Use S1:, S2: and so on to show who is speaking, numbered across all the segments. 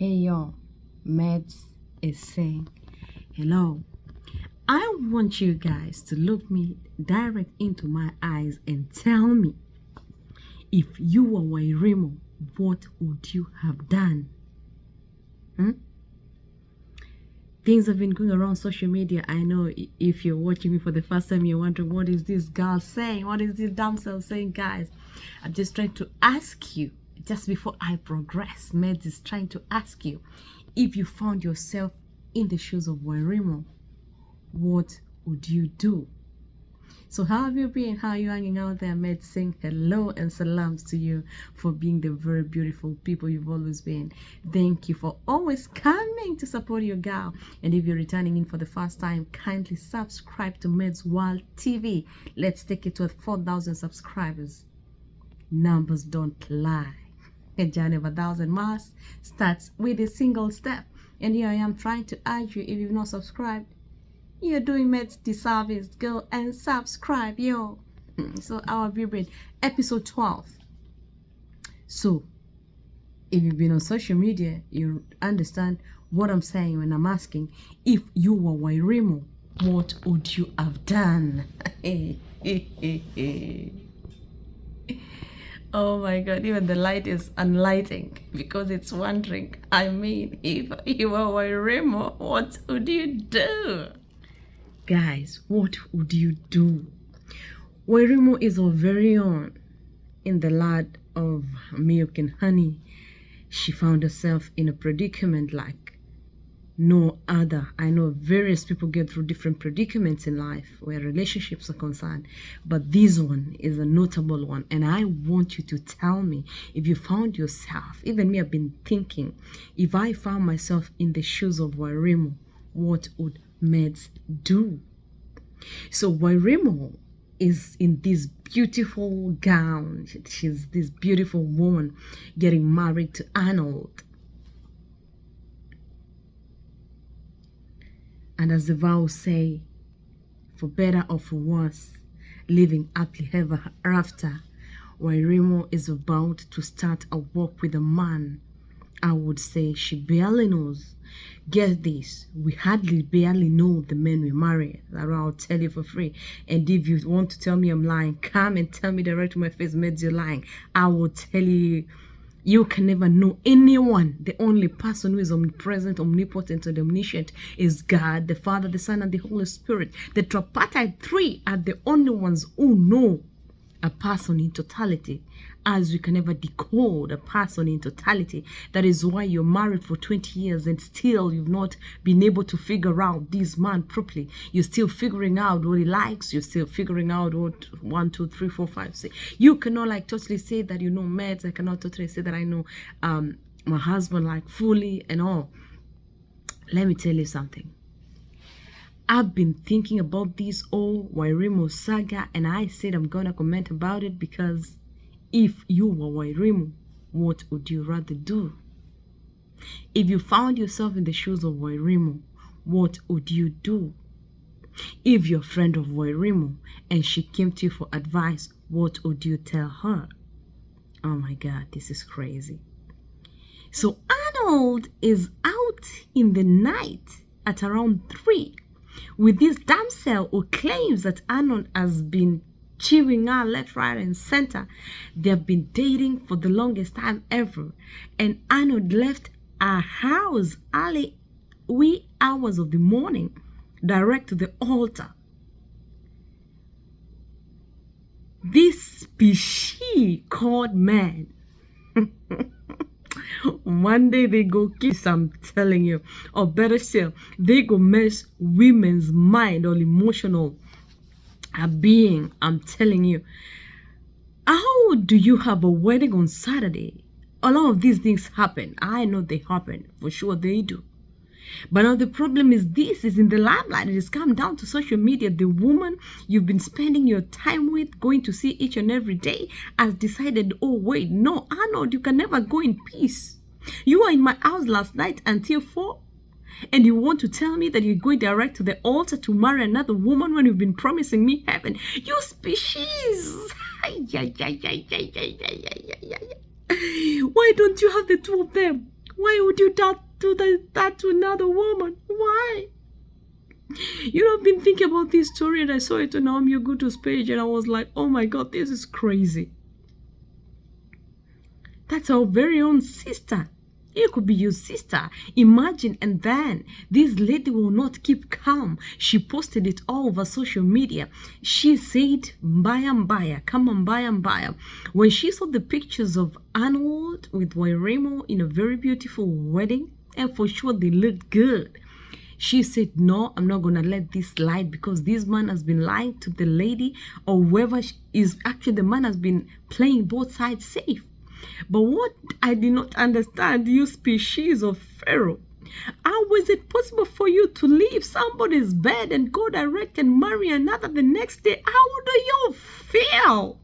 S1: Hey yo, Meds is saying hello. I want you guys to look me direct into my eyes and tell me, if you were Wairimu, what would you have done? Things have been going around social media. I know if you're watching me for the first time, you're wondering, what is this girl saying? What is this damsel saying, guys? I'm just trying to ask you, just before I progress, Meds is trying to ask you, if you found yourself in the shoes of Wairimu, what would you do? So how have you been? How are you hanging out there? Meds saying hello and salams to you for being the very beautiful people you've always been. Thank you for always coming to support your girl. And if you're returning in for the first time, kindly subscribe to Meds World TV. Let's take it to 4,000 subscribers. Numbers don't lie. A journey of 1,000 miles starts with a single step. And here I am trying to urge you, if you've not subscribed, you're doing Meds disservice. Go and subscribe, yo. So our viewing episode 12. So if you've been on social media, you understand what I'm saying when I'm asking, if you were Wairimu, what would you have done? Oh my god, even the light is unlighting because it's wondering. I mean, if you were Wairimu, what would you do? Guys, what would you do? Wairimu is our very own. In the land of milk and honey, she found herself in a predicament like no other. I know various people get through different predicaments in life where relationships are concerned, but this one is a notable one. And I want you to tell me, if you found yourself, even me, I've been thinking, if I found myself in the shoes of Wairimu, what would Meds do? So Wairimu is in this beautiful gown. She's this beautiful woman getting married to Arnold. And as the vows say, for better or for worse, living happily ever after, Wairimu is about to start a walk with a man. I would say she barely knows. Get this, we hardly barely know the men we marry. That I'll tell you for free. And if you want to tell me I'm lying, come and tell me direct to my face, Meds, you're lying. I will tell you, you can never know anyone. The only person who is omnipresent, omnipotent, and omniscient is God, the Father, the Son, and the Holy Spirit. The tripartite three are the only ones who know a person in totality, as we can never decode a person in totality. That is why you're married for 20 years and still you've not been able to figure out this man properly. You're still figuring out what he likes. You're still figuring out what 1, 2, 3, 4, 5 say. You cannot like totally say that you know Meds. I cannot totally say that I know my husband like fully and all. Let me tell you something. I've been thinking about this old Wairimu saga, and I said I'm gonna comment about it because if you were Wairimu, what would you rather do? If you found yourself in the shoes of Wairimu, what would you do? If you're a friend of Wairimu and she came to you for advice, what would you tell her? Oh my god, this is crazy. So Arnold is out in the night at around 3 with this damsel who claims that Arnold has been chewing her left, right, and center. They've been dating for the longest time ever. And Arnold left our house early wee hours of the morning, direct to the altar. This species called man. One day they go kiss, I'm telling you. Or better still, they go mess women's mind or emotional being, I'm telling you. How do you have a wedding on Saturday? A lot of these things happen. I know they happen. For sure they do. But now the problem is this is in the limelight. It has come down to social media. The woman you've been spending your time with, going to see each and every day, has decided, oh wait, no, Arnold, you can never go in peace. You were in my house last night until 4, and you want to tell me that you're going direct to the altar to marry another woman when you've been promising me heaven? You species! Why don't you have the two of them? Why would you do that to another woman? Why? You know, I've been thinking about this story, and I saw it on Naomi Oguto's page, and I was like, oh my God, this is crazy. That's our very own sister. It could be your sister. Imagine. And then this lady will not keep calm. She posted it all over social media. She said, mbaya, come on, mbaya. When she saw the pictures of Arnold with Wairimu in a very beautiful wedding, and for sure they looked good, she said, no, I'm not going to let this slide, because this man has been lying to the lady, or whoever is actually, the man has been playing both sides safe. But what I did not understand, you species of Pharaoh, how was it possible for you to leave somebody's bed and go direct and marry another the next day? How do you feel?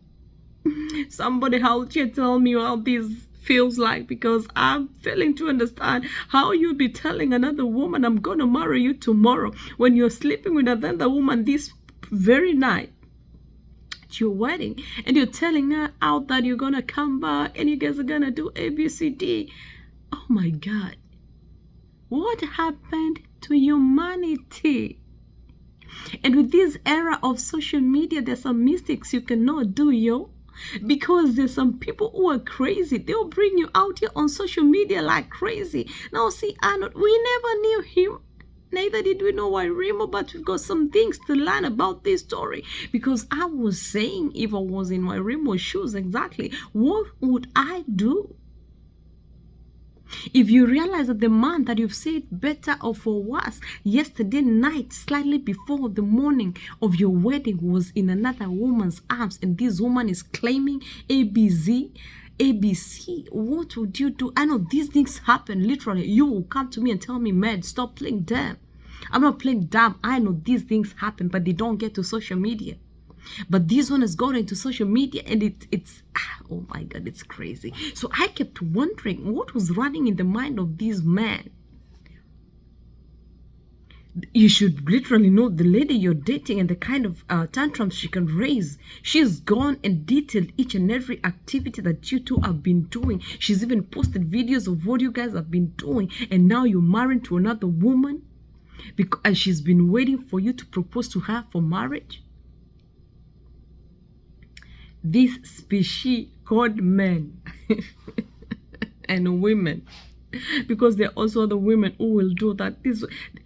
S1: Somebody out here tell me how this feels like, because I'm failing to understand how you'll be telling another woman, I'm going to marry you tomorrow, when you're sleeping with another woman this very night, your wedding, and you're telling her out that you're gonna come back and you guys are gonna do ABCD. Oh my God, what happened to humanity? And with this era of social media, there's some mistakes you cannot do, yo, because there's some people who are crazy. They'll bring you out here on social media like crazy. Now see, Arnold, we never knew him. Neither did we know Wairimu, but we've got some things to learn about this story. Because I was saying, if I was in Wairimu's shoes, exactly, what would I do? If you realize that the man that you've said better or for worse yesterday night, slightly before the morning of your wedding, was in another woman's arms, and this woman is claiming ABC, what would you do? I know these things happen literally. You will come to me and tell me, man, stop playing dumb. I'm not playing dumb. I know these things happen, but they don't get to social media. But this one has gone into social media, and it's oh my God, it's crazy. So I kept wondering what was running in the mind of this man. You should literally know the lady you're dating and the kind of tantrums she can raise. She's gone and detailed each and every activity that you two have been doing. She's even posted videos of what you guys have been doing. And now you're married to another woman, and she's been waiting for you to propose to her for marriage. This species called men and women, because there are also other women who will do that.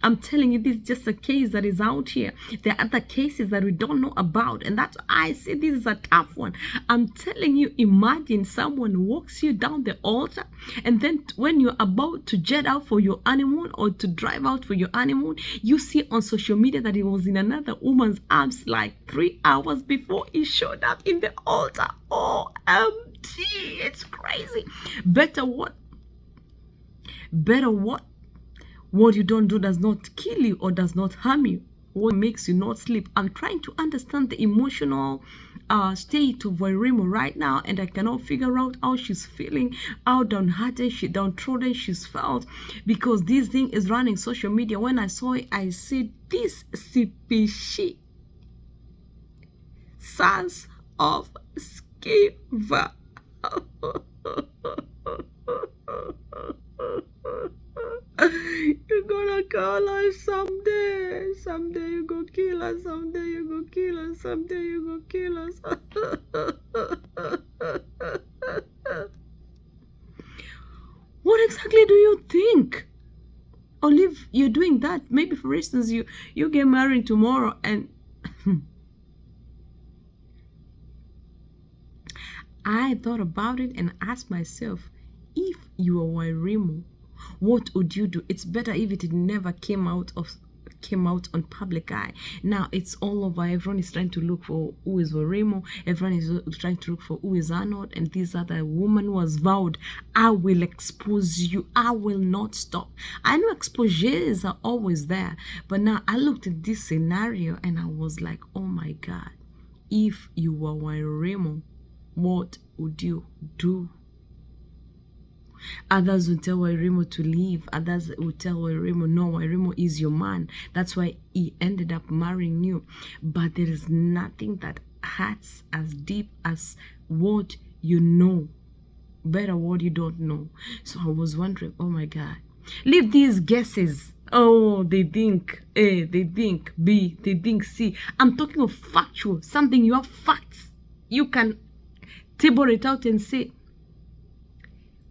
S1: I'm telling you, this is just a case that is out here. There are other cases that we don't know about, and that's why I say this is a tough one. I'm telling you, imagine someone walks you down the altar, and then when you're about to jet out for your honeymoon or to drive out for your honeymoon, you see on social media that he was in another woman's arms like 3 hours before he showed up in the altar. OMG, it's crazy. Better what? What you don't do does not kill you or does not harm you. What makes you not sleep? I'm trying to understand the emotional state of Wairimu right now, and I cannot figure out how she's feeling, how downhearted, downtrodden she's felt, because this thing is running social media. When I saw it, I said, this species, sons of Skiva. You're gonna call us someday. Someday you go kill us. Someday you go kill us. Someday you go kill us. What exactly do you think? Or if you're doing that, maybe for instance you get married tomorrow, and I thought about it and asked myself, if you were Wairimu, what would you do? It's better if it never came out on public eye. Now it's all over. Everyone is trying to look for who is Wairimu. Everyone is trying to look for who is Arnold. And this other woman who has vowed, I will expose you. I will not stop. I know exposures are always there, but now I looked at this scenario and I was like, oh my God, if you were Wairimu, what would you do? Others will tell Wairimu to leave. Others will tell Wairimu, no, Wairimu is your man. That's why he ended up marrying you. But there is nothing that hurts as deep as what you know better what you don't know. So I was wondering, oh my God, leave these guesses. Oh, they think A, they think B, they think C. I'm talking of factual, something you have facts. You can table it out and say,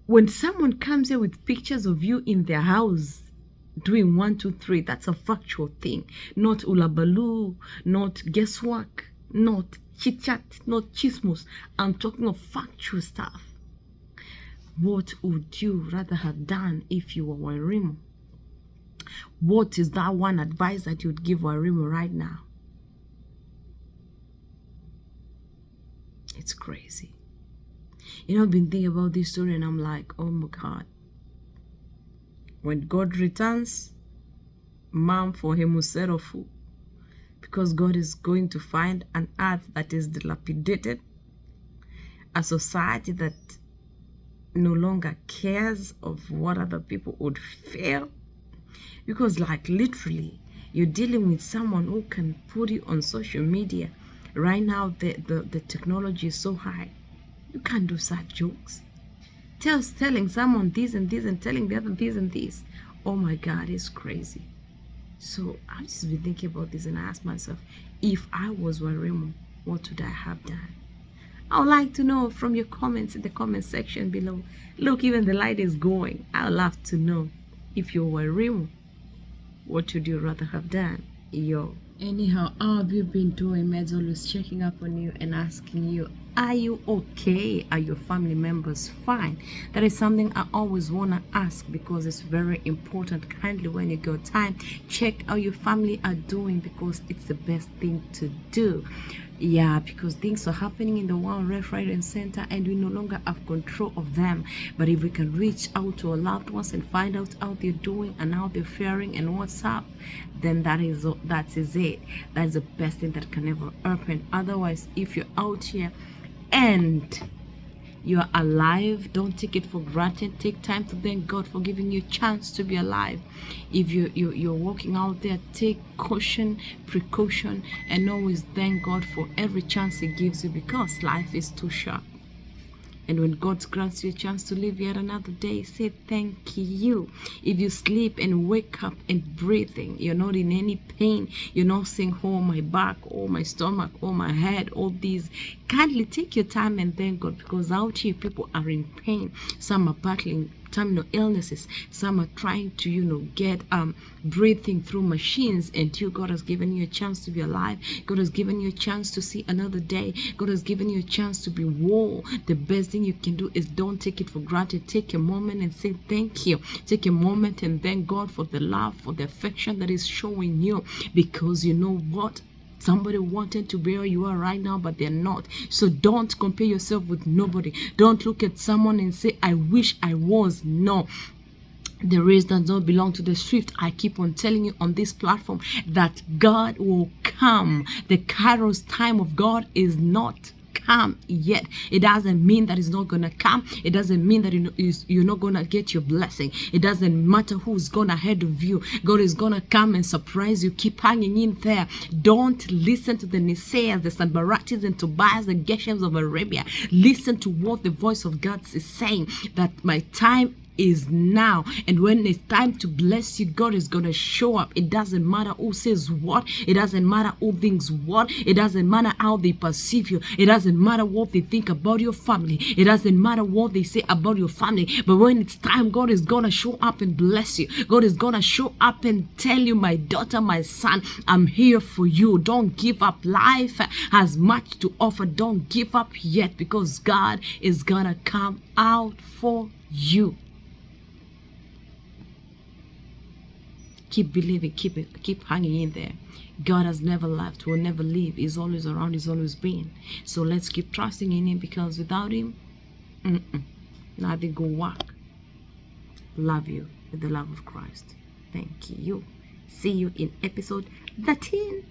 S1: when someone comes here with pictures of you in their house doing 1, 2, 3, that's a factual thing. Not ulabaloo, not guesswork, not chit-chat, not chismos. I'm talking of factual stuff. What would you rather have done if you were Wairimu? What is that one advice that you'd give Wairimu right now? It's crazy. You know, I've been thinking about this story and I'm like, oh my God. When God returns, mom for him will settle for. Because God is going to find an earth that is dilapidated, a society that no longer cares of what other people would feel. Because like literally, you're dealing with someone who can put you on social media. Right now, the technology is so high. You can't do such jokes. Telling someone this and this and telling the other this and this. Oh my God, it's crazy. So I've just been thinking about this and I asked myself, if I was Wairimu, what would I have done? I would like to know from your comments in the comment section below. Look, even the light is going. I would love to know, if you're Wairimu, what would you rather have done? Yo. Anyhow, how have you been doing? Med's always checking up on you and asking you, are you okay? Are your family members fine? That is something I always want to ask because it's very important. Kindly, when you got time, check how your family are doing because it's the best thing to do. Yeah, because things are happening in the world left, right, and center, and we no longer have control of them. But if we can reach out to our loved ones and find out how they're doing and how they're faring and what's up, then that is it. That's the best thing that can ever happen. Otherwise, if you're out here and you're alive, don't take it for granted. Take time to thank God for giving you a chance to be alive. If you're walking out there, take caution, precaution, and always thank God for every chance He gives you because life is too short. And when God grants you a chance to live yet another day, say thank you. If you sleep and wake up and breathing, you're not in any pain, you're not saying, oh, my back, oh, my stomach, oh, my head, all these. Kindly take your time and thank God because out here people are in pain. Some are battling terminal illnesses. Some are trying to, get breathing through machines, and God has given you a chance to be alive. God has given you a chance to see another day. God has given you a chance to be whole. The best thing you can do is don't take it for granted. Take a moment and say thank you. Take a moment and thank God for the love, for the affection that is showing you, because you know what? Somebody wanted to be where you are right now, but they're not. So don't compare yourself with nobody. Don't look at someone and say, I wish I was. No. The race does not belong to the swift. I keep on telling you on this platform that God will come. The Kairos time of God is not come yet. It doesn't mean that it's not gonna come. It doesn't mean that you're not gonna get your blessing. It doesn't matter who's gonna ahead of you. God is gonna come and surprise you. Keep hanging in there. Don't listen to the naysayers, the Sanbaratis and Tobias and Geshems of Arabia. Listen to what the voice of God is saying, that my time is now, and when it's time to bless you, God is gonna show up. It doesn't matter who says what, it doesn't matter who thinks what, it doesn't matter how they perceive you, it doesn't matter what they think about your family, it doesn't matter what they say about your family. But when it's time, God is gonna show up and bless you. God is gonna show up and tell you, my daughter, my son, I'm here for you. Don't give up. Life has much to offer. Don't give up yet, because God is gonna come out for you. Keep believing, keep hanging in there. God has never left, will never leave. He's always around, he's always been. So let's keep trusting in him, because without him, nothing will work. Love you with the love of Christ. Thank you. See you in episode 13.